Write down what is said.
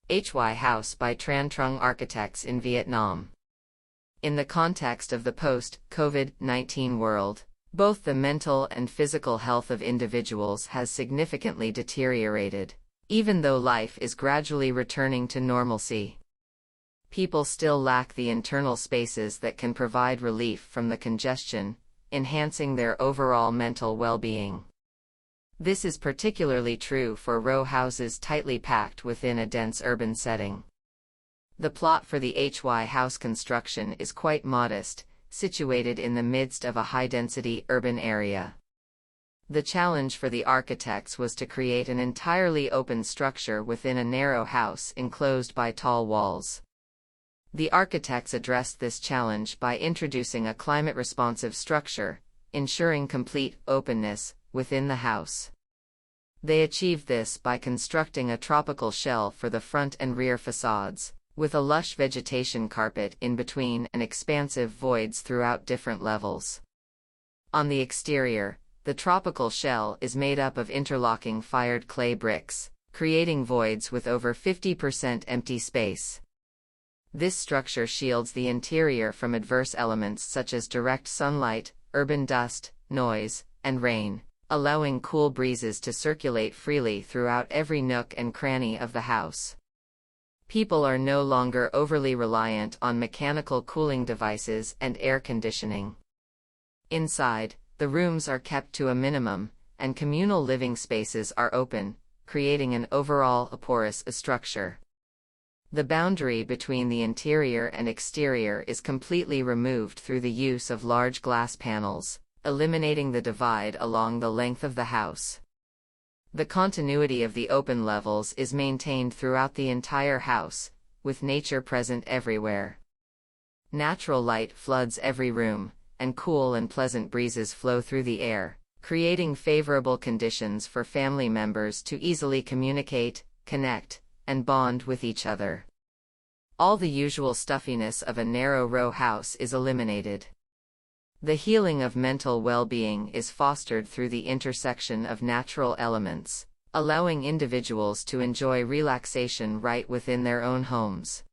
HY House by TRAN TRUng architects in Vietnam. In the context of the post-COVID-19 world, both the mental and physical health of individuals has significantly deteriorated, even though life is gradually returning to normalcy. People still lack the internal spaces that can provide relief from the congestion, enhancing their overall mental well-being. This is particularly true for row houses tightly packed within a dense urban setting. The plot for the HY house construction is quite modest, situated in the midst of a high-density urban area. The challenge for the architects was to create an entirely open structure within a narrow house enclosed by tall walls. The architects addressed this challenge by introducing a climate-responsive structure, ensuring complete openness within the house. They achieved this by constructing a tropical shell for the front and rear facades, with a lush vegetation carpet in between and expansive voids throughout different levels. On the exterior, the tropical shell is made up of interlocking fired clay bricks, creating voids with over 50% empty space. This structure shields the interior from adverse elements such as direct sunlight, urban dust, noise, and rain, allowing cool breezes to circulate freely throughout every nook and cranny of the house. People are no longer overly reliant on mechanical cooling devices and air conditioning. Inside, the rooms are kept to a minimum, and communal living spaces are open, creating an overall porous structure. The boundary between the interior and exterior is completely removed through the use of large glass panels, eliminating the divide along the length of the house. The continuity of the open levels is maintained throughout the entire house, with nature present everywhere. Natural light floods every room, and cool and pleasant breezes flow through the air, creating favorable conditions for family members to easily communicate, connect, and bond with each other. All the usual stuffiness of a narrow row house is eliminated. The healing of mental well-being is fostered through the intersection of natural elements, allowing individuals to enjoy relaxation right within their own homes.